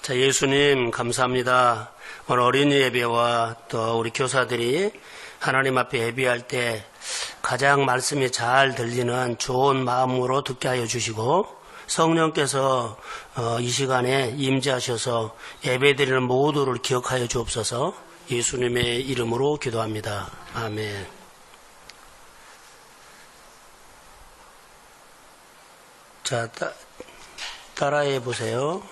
자, 예수님 감사합니다. 오늘 어린이 예배와 또 우리 교사들이 하나님 앞에 예배할 때 가장 말씀이 잘 들리는 좋은 마음으로 듣게 하여 주시고 성령께서 이 시간에 임재하셔서 예배드리는 모두를 기억하여 주옵소서. 예수님의 이름으로 기도합니다. 아멘. 자, 따라해 보세요.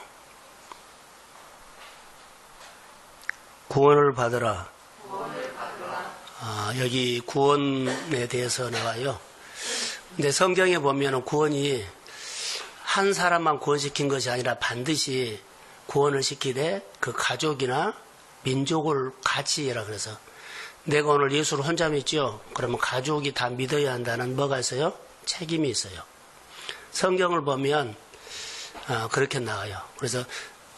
구원을 받으라. 여기 구원에 대해서 나와요. 근데 성경에 보면 구원이 한 사람만 구원시킨 것이 아니라 반드시 구원을 시키되 그 가족이나 민족을 같이 해라 그래서 내가 오늘 예수를 혼자 믿죠? 그러면 가족이 다 믿어야 한다는 뭐가 있어요? 책임이 있어요. 성경을 보면 그렇게 나와요. 그래서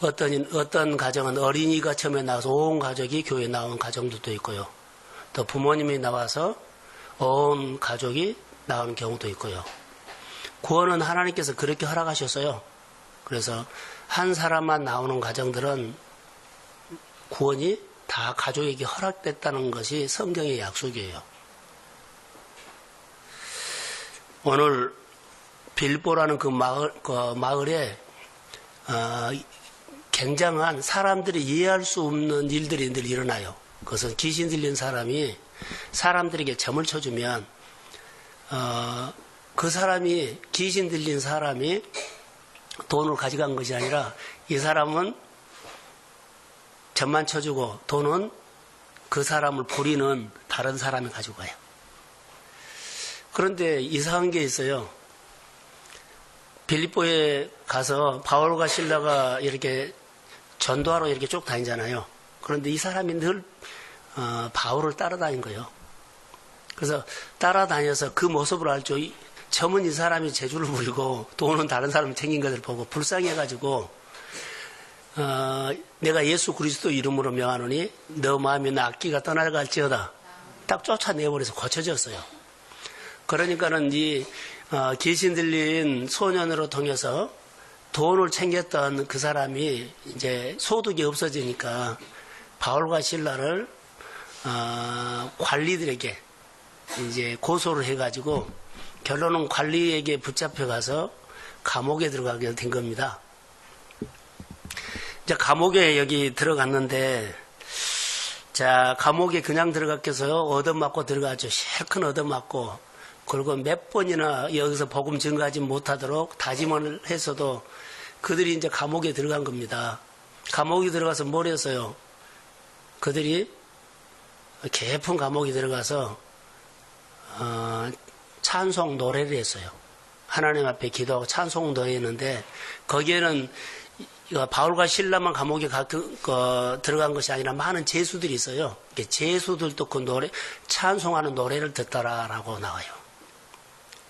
어떤 가정은 어린이가 처음에 나와서 온 가족이 교회에 나온 가정들도 있고요. 또 부모님이 나와서 온 가족이 나오는 경우도 있고요. 구원은 하나님께서 그렇게 허락하셨어요. 그래서 한 사람만 나오는 가정들은 구원이 다 가족에게 허락됐다는 것이 성경의 약속이에요. 오늘 빌보라는 그 마을에 굉장한 사람들이 이해할 수 없는 일들이 늘 일어나요. 그것은 귀신 들린 사람이 사람들에게 점을 쳐주면 그 사람이 귀신 들린 사람이 돈을 가져간 것이 아니라 이 사람은 점만 쳐주고 돈은 그 사람을 부리는 다른 사람이 가지고 가요. 그런데 이상한 게 있어요. 빌립보에 가서 바울과 실라가 이렇게 전도하러 이렇게 쭉 다니잖아요. 그런데 이 사람이 늘 바울을 따라다닌 거예요. 그래서 따라다녀서 그 모습을 알죠. 점은 이 사람이 재주를 부리고 돈은 다른 사람이 챙긴 것을 보고 불쌍해가지고 내가 예수 그리스도 이름으로 명하노니 너 마음이 나 악기가 떠나갈지어다. 딱 쫓아내버려서 고쳐졌어요. 그러니까는 이 귀신 들린 소년으로 통해서 돈을 챙겼던 그 사람이 이제 소득이 없어지니까 바울과 실라를 관리들에게 이제 고소를 해가지고 결론은 관리에게 붙잡혀가서 감옥에 들어가게 된 겁니다. 이제 감옥에 여기 들어갔는데 자 감옥에 그냥 들어갔겠어요? 얻어맞고 들어가죠. 실컷 얻어맞고 그리고 몇 번이나 여기서 복음 증거하지 못하도록 다짐을 했어도 그들이 이제 감옥에 들어간 겁니다. 감옥에 들어가서 뭘 했어요? 그들이 깊은 감옥에 들어가서 찬송 노래를 했어요. 하나님 앞에 기도하고 찬송 노래했는데 거기에는 바울과 실라만 감옥에 들어간 것이 아니라 많은 제수들이 있어요. 제수들도 그 노래 찬송하는 노래를 듣더라라고 나와요.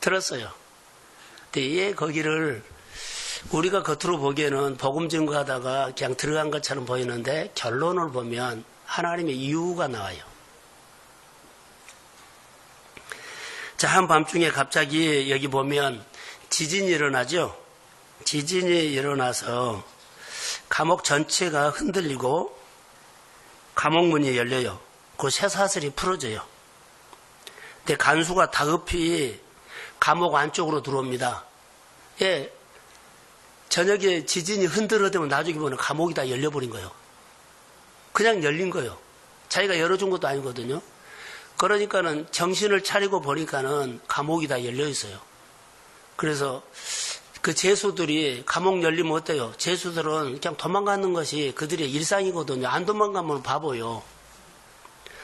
들었어요. 근데 예, 거기를 우리가 겉으로 보기에는 복음 증거하다가 그냥 들어간 것처럼 보이는데 결론을 보면 하나님의 이유가 나와요. 자, 한밤중에 갑자기 여기 보면 지진이 일어나죠. 지진이 일어나서 감옥 전체가 흔들리고 감옥 문이 열려요. 그 쇠사슬이 풀어져요. 근데 간수가 다급히 감옥 안쪽으로 들어옵니다. 예, 저녁에 지진이 흔들어대면 나중에 보면 감옥이 다 열려버린 거예요. 그냥 열린 거예요. 자기가 열어준 것도 아니거든요. 그러니까는 정신을 차리고 보니까는 감옥이 다 열려 있어요. 그래서 그 제수들이 감옥 열리면 어때요? 제수들은 그냥 도망가는 것이 그들의 일상이거든요. 안 도망가면 바보요.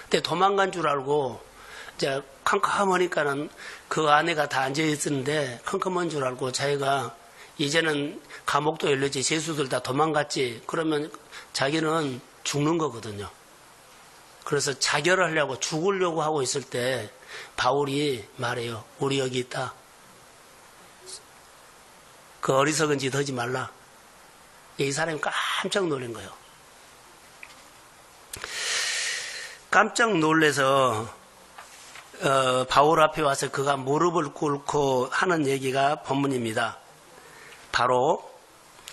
근데 도망간 줄 알고 이제 캄캄하니까는 그 안에가 다 앉아 있었는데 캄캄한 줄 알고 자기가 이제는 감옥도 열렸지 제수들 다 도망갔지 그러면 자기는 죽는 거거든요. 그래서 자결하려고 죽으려고 하고 있을 때 바울이 말해요. 우리 여기 있다. 그 어리석은 짓 하지 말라. 이 사람이 깜짝 놀란 거예요. 깜짝 놀래서 바울 앞에 와서 그가 무릎을 꿇고 하는 얘기가 본문입니다. 바로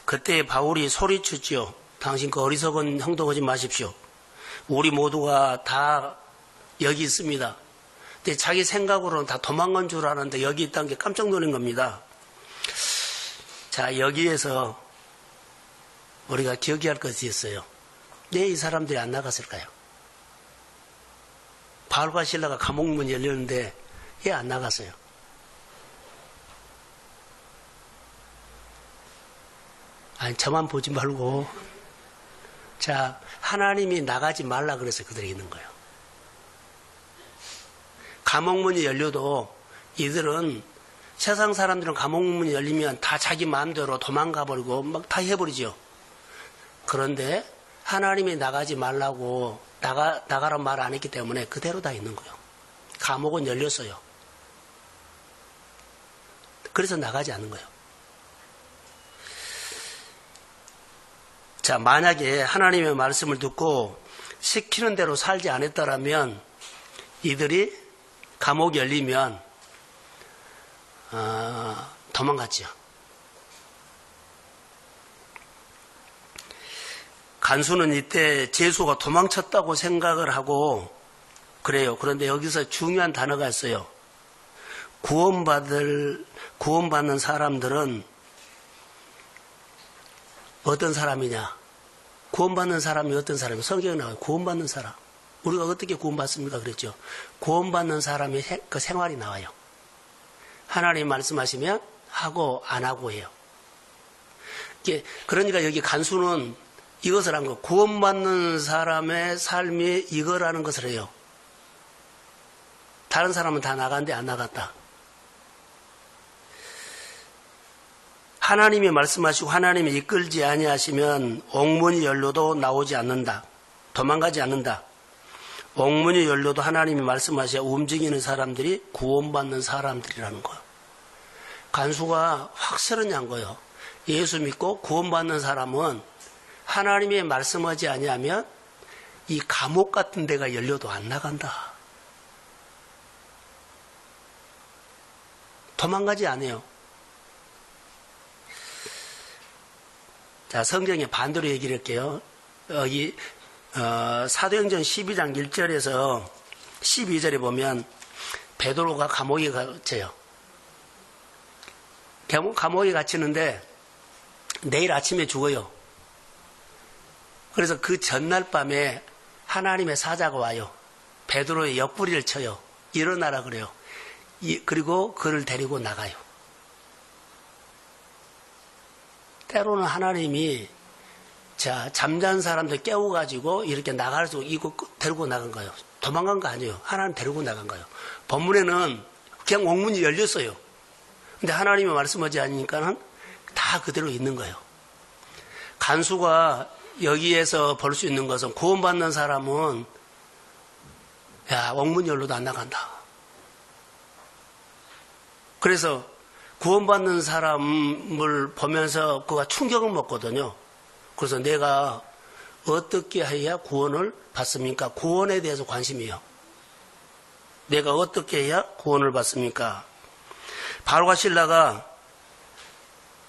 그때 바울이 소리쳤지요. 당신 그 어리석은 행동하지 마십시오. 우리 모두가 다 여기 있습니다. 근데 자기 생각으로는 다 도망간 줄 아는데 여기 있다는 게 깜짝 놀란 겁니다. 자, 여기에서 우리가 기억해야 할 것이 있어요. 왜 이 사람들이 안 나갔을까요? 바울과 실라가 감옥문이 열렸는데 왜 안 나갔어요? 아니, 저만 보지 말고, 자, 하나님이 나가지 말라 그래서 그들이 있는 거예요. 감옥문이 열려도 이들은 세상 사람들은 감옥문이 열리면 다 자기 마음대로 도망가 버리고 막 다 해버리죠. 그런데 하나님이 나가지 말라고 나가란 말 안 했기 때문에 그대로 다 있는 거예요. 감옥은 열렸어요. 그래서 나가지 않는 거예요. 자, 만약에 하나님의 말씀을 듣고 시키는 대로 살지 않았더라면 이들이 감옥이 열리면 도망갔죠. 간수는 이때 제수가 도망쳤다고 생각을 하고 그래요. 그런데 여기서 중요한 단어가 있어요. 구원받는 사람들은 어떤 사람이냐? 구원받는 사람이 어떤 사람이에요? 성경에 나와요. 구원받는 사람. 우리가 어떻게 구원받습니까? 그랬죠. 구원받는 사람의 그 생활이 나와요. 하나님 말씀하시면 하고 안 하고 해요. 그러니까 여기 간수는 이것을 한 거. 구원받는 사람의 삶이 이거라는 것을 해요. 다른 사람은 다 나갔는데 안 나갔다. 하나님이 말씀하시고 하나님이 이끌지 아니하시면 옥문이 열려도 나오지 않는다. 도망가지 않는다. 옥문이 열려도 하나님이 말씀하셔 움직이는 사람들이 구원받는 사람들이라는 거예요. 간수가 확실하냐는 거예요. 예수 믿고 구원받는 사람은 하나님의 말씀하지 아니하면 이 감옥 같은 데가 열려도 안 나간다. 도망가지 않아요. 자, 성경에 반대로 얘기를 할게요. 여기 사도행전 12장 1절에서 12절에 보면 베드로가 감옥에 갇혀요. 감옥에 갇히는데 내일 아침에 죽어요. 그래서 그 전날 밤에 하나님의 사자가 와요. 베드로의 옆구리를 쳐요. 일어나라 그래요. 그리고 그를 데리고 나가요. 때로는 하나님이 잠잔 사람들 깨워가지고 이렇게 나갈 수 이거 데리고 나간 거예요. 도망간 거 아니에요. 하나님 데리고 나간 거예요. 본문에는 그냥 옥문이 열렸어요. 근데 하나님의 말씀하지 않으니까는 다 그대로 있는 거예요. 간수가 여기에서 볼 수 있는 것은 구원받는 사람은 옥문 열로도 안 나간다. 그래서 구원받는 사람을 보면서 그가 충격을 먹거든요. 그래서 내가 어떻게 해야 구원을 받습니까? 구원에 대해서 관심이에요. 내가 어떻게 해야 구원을 받습니까? 바울과 실라가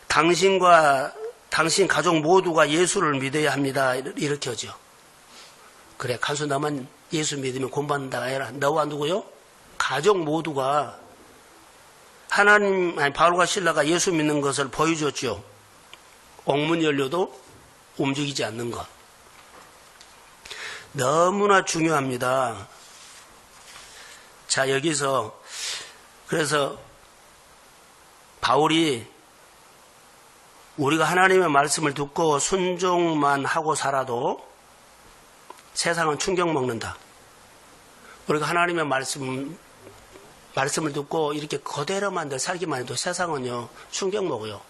당신과 당신 가족 모두가 예수를 믿어야 합니다. 이렇게 하죠. 그래, 간수 너만 예수 믿으면 구원받는다 해라. 너와 누구요? 가족 모두가 바울과 실라가 예수 믿는 것을 보여줬죠. 옥문 열려도 움직이지 않는 것. 너무나 중요합니다. 자, 여기서 그래서 바울이 우리가 하나님의 말씀을 듣고 순종만 하고 살아도 세상은 충격 먹는다. 우리가 하나님의 말씀을 듣고 이렇게 그대로만 살기만 해도 세상은요 충격 먹어요.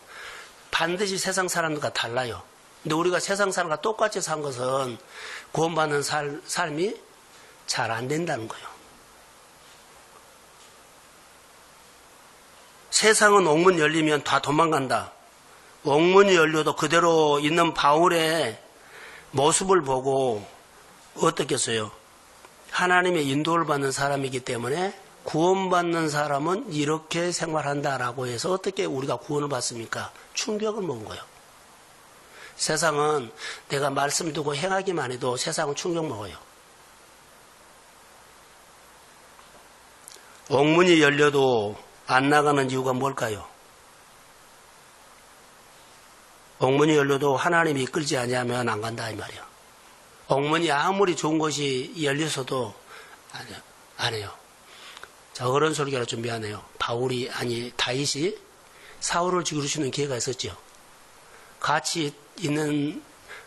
반드시 세상 사람들과 달라요. 근데 우리가 세상 사람과 똑같이 산 것은 구원받는 삶이 잘 안 된다는 거예요. 세상은 옥문 열리면 다 도망간다. 옥문이 열려도 그대로 있는 바울의 모습을 보고 어떻겠어요? 하나님의 인도를 받는 사람이기 때문에 구원받는 사람은 이렇게 생활한다라고 해서 어떻게 우리가 구원을 받습니까? 충격을 먹은 거예요. 세상은 내가 말씀 두고 행하기만 해도 세상은 충격 먹어요. 옥문이 열려도 안 나가는 이유가 뭘까요? 옥문이 열려도 하나님이 이끌지 아니하면 안 간다 이 말이야. 옥문이 아무리 좋은 것이 열려서도 안 해요. 자, 어른 설교라 좀 미안해요. 다윗이 사울을 죽이시는 기회가 있었죠. 같이 있는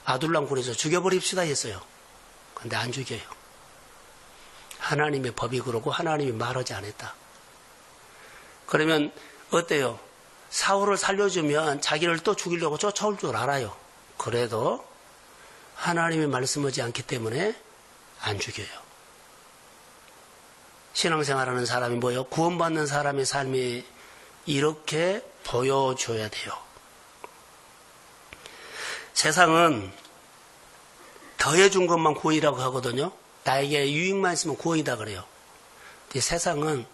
아둘람 굴에서 죽여버립시다 했어요. 근데 안 죽여요. 하나님의 법이 그러고 하나님이 말하지 않았다. 그러면 어때요? 사울을 살려주면 자기를 또 죽이려고 쫓아올 줄 알아요. 그래도 하나님이 말씀하지 않기 때문에 안 죽여요. 신앙생활하는 사람이 뭐예요? 구원받는 사람의 삶이 이렇게 보여줘야 돼요. 세상은 더해준 것만 구원이라고 하거든요. 나에게 유익만 있으면 구원이다 그래요. 근데 세상은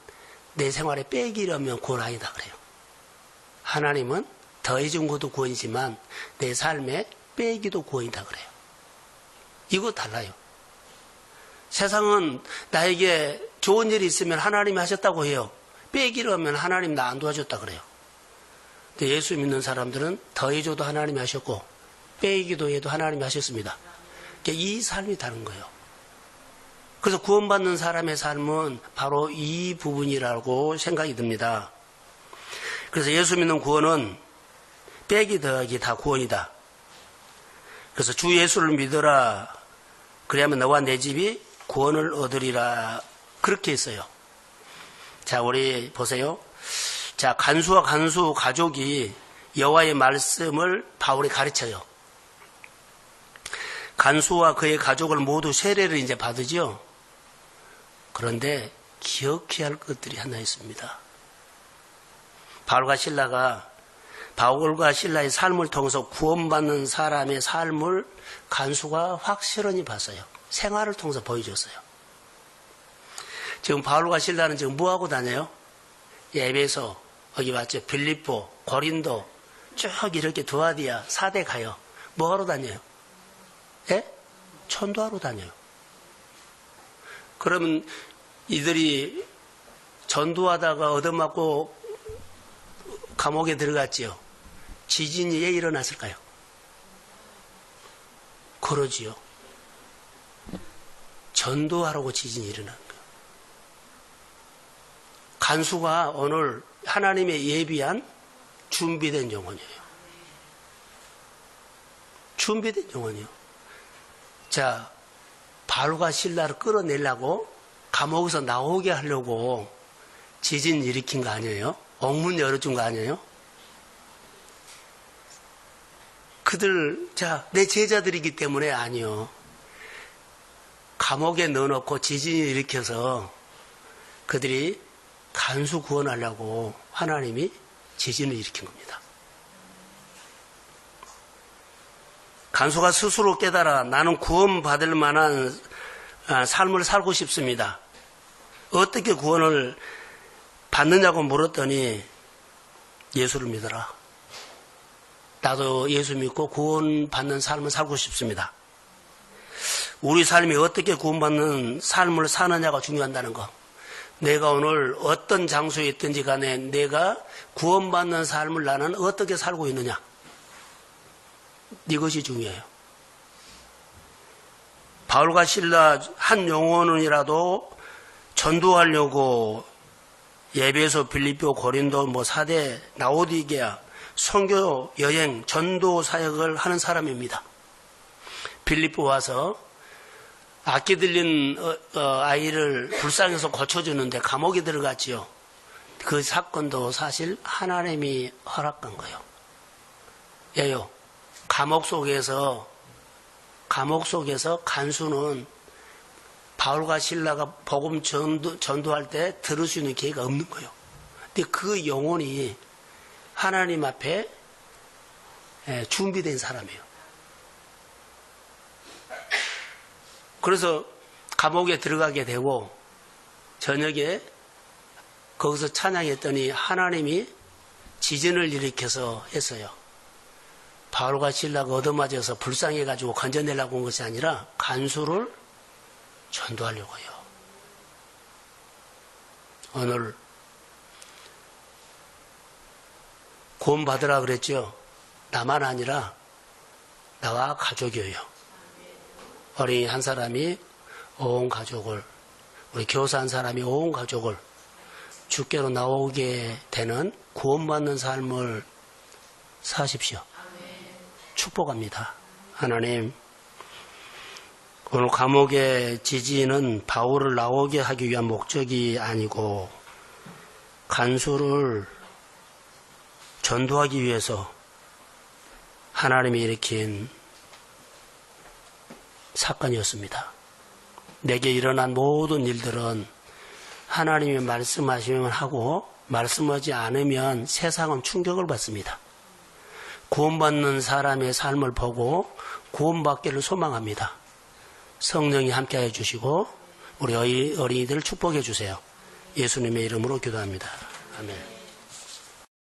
내 생활에 빼기려면 구원 아니다 그래요. 하나님은 더해준 것도 구원이지만 내 삶에 빼기도 구원이다 그래요. 이거 달라요. 세상은 나에게 좋은 일이 있으면 하나님이 하셨다고 해요. 빼기로 하면 하나님 나 안 도와줬다 그래요. 근데 예수 믿는 사람들은 더해줘도 하나님이 하셨고 빼기도 해도 하나님이 하셨습니다. 그러니까 이 삶이 다른 거예요. 그래서 구원받는 사람의 삶은 바로 이 부분이라고 생각이 듭니다. 그래서 예수 믿는 구원은 빼기 더하기 다 구원이다. 그래서 주 예수를 믿어라. 그래야만 너와 내 집이 구원을 얻으리라. 그렇게 했어요. 자, 우리 보세요. 자, 간수와 간수 가족이 여호와의 말씀을 바울이 가르쳐요. 간수와 그의 가족을 모두 세례를 이제 받으죠. 그런데 기억해야 할 것들이 하나 있습니다. 바울과 신라의 삶을 통해서 구원받는 사람의 삶을 간수가 확실히 봤어요. 생활을 통해서 보여줬어요. 지금 바울과 신라는 지금 뭐하고 다녀요? 에베소, 여기 맞죠? 빌립보, 고린도, 쭉 이렇게 두아디아, 사대 가요. 뭐하러 다녀요? 예? 전도하러 다녀요. 그러면 이들이 전도하다가 얻어맞고 감옥에 들어갔지요. 지진이 왜 일어났을까요? 그러지요. 전도하라고 지진이 일어난 거예요. 간수가 오늘 하나님의 예비한 준비된 영혼이에요. 준비된 영혼이요. 자, 바울과 신라를 끌어내려고 감옥에서 나오게 하려고 지진 일으킨 거 아니에요? 옥문 열어준 거 아니에요? 그들, 내 제자들이기 때문에 아니요. 감옥에 넣어놓고 지진을 일으켜서 그들이 간수 구원하려고 하나님이 지진을 일으킨 겁니다. 간수가 스스로 깨달아 나는 구원받을 만한 삶을 살고 싶습니다. 어떻게 구원을 받느냐고 물었더니 예수를 믿어라. 나도 예수 믿고 구원받는 삶을 살고 싶습니다. 우리 삶이 어떻게 구원받는 삶을 사느냐가 중요하다는 거. 내가 오늘 어떤 장소에 있든지 간에 내가 구원받는 삶을 나는 어떻게 살고 있느냐. 이것이 중요해요. 바울과 신라 한 영혼이라도 전도하려고 에베소, 빌립보, 고린도, 사대, 라오디게아 선교 여행, 전도 사역을 하는 사람입니다. 빌립보 와서 악기 들린 아이를 불쌍해서 고쳐주는데 감옥에 들어갔지요. 그 사건도 사실 하나님이 허락한 거예요. 예요. 감옥 속에서 간수는 바울과 신라가 복음 전도할 때 들을 수 있는 기회가 없는 거예요. 근데 그 영혼이 하나님 앞에 준비된 사람이에요. 그래서 감옥에 들어가게 되고 저녁에 거기서 찬양했더니 하나님이 지진을 일으켜서 했어요. 바울과 실라가 얻어맞아서 불쌍해가지고 건져내려고 온 것이 아니라 간수를 전도하려고요. 오늘 구원받으라 그랬죠. 나만 아니라 나와 가족이에요. 어린이 한 사람이 온 가족을, 우리 교사 한 사람이 온 가족을 주께로 나오게 되는 구원받는 삶을 사십시오. 축복합니다. 하나님, 오늘 감옥의 지지는 바울을 나오게 하기 위한 목적이 아니고 간수를 전도하기 위해서 하나님이 일으킨 사건이었습니다. 내게 일어난 모든 일들은 하나님이 말씀하시면 하고 말씀하지 않으면 세상은 충격을 받습니다. 구원받는 사람의 삶을 보고 구원받기를 소망합니다. 성령이 함께해 주시고 우리 어린이들을 축복해 주세요. 예수님의 이름으로 기도합니다. 아멘.